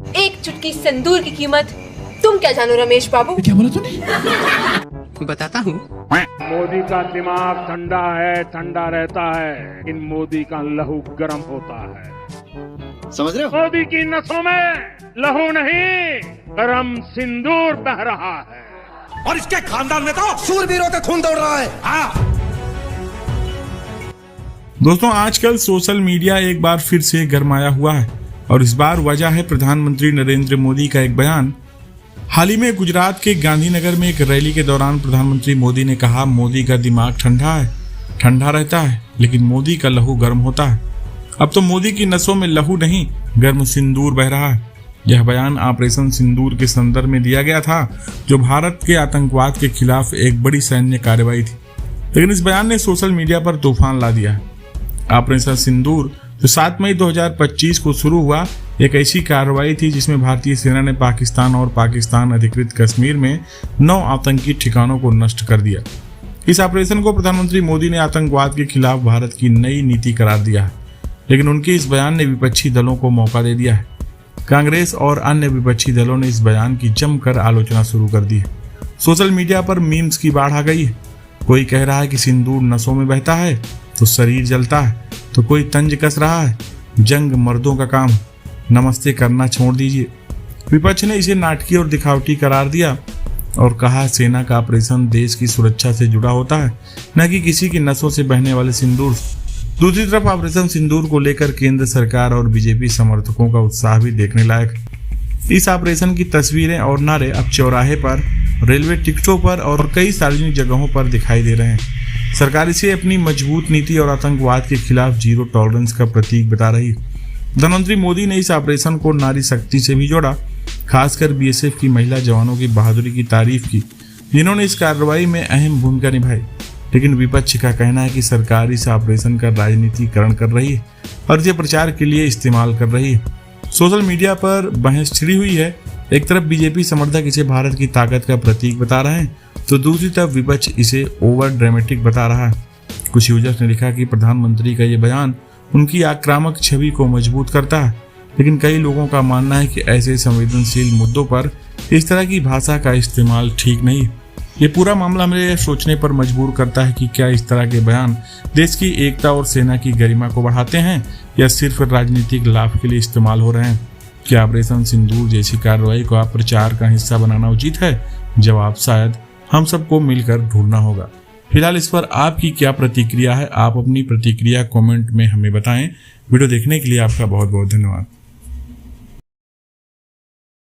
एक चुटकी सिंदूर की कीमत तुम क्या जानो रमेश बाबू। क्या बोला तूने? बताता हूँ। मोदी का दिमाग ठंडा है, ठंडा रहता है, इन मोदी का लहू गर्म होता है। समझ रहे हो? मोदी की नसों में लहू नहीं, गर्म सिंदूर बह रहा है और इसके खानदान में तो शूरवीरों का खून दौड़ रहा है। हाँ। दोस्तों, आजकल सोशल मीडिया एक बार फिर से गरमाया हुआ है और इस बार वजह है प्रधानमंत्री नरेंद्र मोदी का एक बयान। हाल ही में गुजरात के गांधीनगर में एक रैली के दौरान प्रधानमंत्री मोदी ने कहा, मोदी का दिमाग ठंडा है, ठंडा रहता है, लेकिन मोदी का लहू गर्म होता है। अब तो मोदी की नसों में लहू नहीं, गर्म सिंदूर बह रहा है। यह बयान ऑपरेशन सिंदूर के संदर्भ में दिया गया था, जो भारत के आतंकवाद के खिलाफ एक बड़ी सैन्य कार्रवाई थी। लेकिन इस बयान ने सोशल मीडिया पर तूफान ला दिया है। ऑपरेशन सिंदूर जो 7 मई 2025 को शुरू हुआ, एक ऐसी कार्रवाई थी जिसमें भारतीय सेना ने पाकिस्तान और पाकिस्तान अधिकृत कश्मीर में 9 आतंकी ठिकानों को नष्ट कर दिया। इस ऑपरेशन को प्रधानमंत्री मोदी ने आतंकवाद के खिलाफ भारत की नई नीति करार दिया है, लेकिन उनके इस बयान ने विपक्षी दलों को मौका दे दिया है। कांग्रेस और अन्य विपक्षी दलों ने इस बयान की जमकर आलोचना शुरू कर दी है। सोशल मीडिया पर मीम्स की बाढ़ आ गई है। कोई कह रहा है कि सिंदूर नसों में बहता है तो शरीर जलता है, तो कोई तंज कस रहा है, जंग मर्दों का काम, नमस्ते करना छोड़ दीजिए। विपक्ष ने इसे नाटकीय और दिखावटी करार दिया और कहा, सेना का ऑपरेशन देश की सुरक्षा से जुड़ा होता है, न कि किसी की नसों से बहने वाले सिंदूर। दूसरी तरफ ऑपरेशन सिंदूर को लेकर केंद्र सरकार और बीजेपी समर्थकों का उत्साह भी देखने लायक है। इस ऑपरेशन की तस्वीरें और नारे अब चौराहे पर, रेलवे टिकटों पर और कई सार्वजनिक जगहों पर दिखाई दे रहे हैं। सरकार इसे अपनी मजबूत नीति और आतंकवाद के खिलाफ जीरो टॉलरेंस का प्रतीक बता रही है। प्रधानमंत्री मोदी ने इस ऑपरेशन को नारी शक्ति से भी जोड़ा, खासकर बीएसएफ की महिला जवानों की बहादुरी की तारीफ की, जिन्होंने इस कार्रवाई में अहम भूमिका निभाई। लेकिन विपक्ष का कहना है कि सरकार इस ऑपरेशन का राजनीतिकरण कर रही है और इसे प्रचार के लिए इस्तेमाल कर रही है। सोशल मीडिया पर बहस छिड़ी हुई है। एक तरफ बीजेपी समर्थक इसे भारत की ताकत का प्रतीक बता रहे हैं, तो दूसरी तरफ विपक्ष इसे ओवर ड्रामेटिक बता रहा है। कुछ यूजर्स ने लिखा कि प्रधानमंत्री का ये बयान उनकी आक्रामक छवि को मजबूत करता है, लेकिन कई लोगों का मानना है कि ऐसे संवेदनशील मुद्दों पर इस तरह की भाषा का इस्तेमाल ठीक नहीं है। ये पूरा मामला हमें सोचने पर मजबूर करता है कि क्या इस तरह के बयान देश की एकता और सेना की गरिमा को बढ़ाते हैं या सिर्फ राजनीतिक लाभ के लिए इस्तेमाल हो रहे हैं। क्या ऑपरेशन सिंदूर जैसी कार्रवाई को आप प्रचार का हिस्सा बनाना उचित है? जवाब शायद हम सबको मिलकर ढूंढना होगा। फिलहाल इस पर आपकी क्या प्रतिक्रिया है? आप अपनी प्रतिक्रिया कमेंट में हमें बताएं। वीडियो देखने के लिए आपका बहुत बहुत धन्यवाद।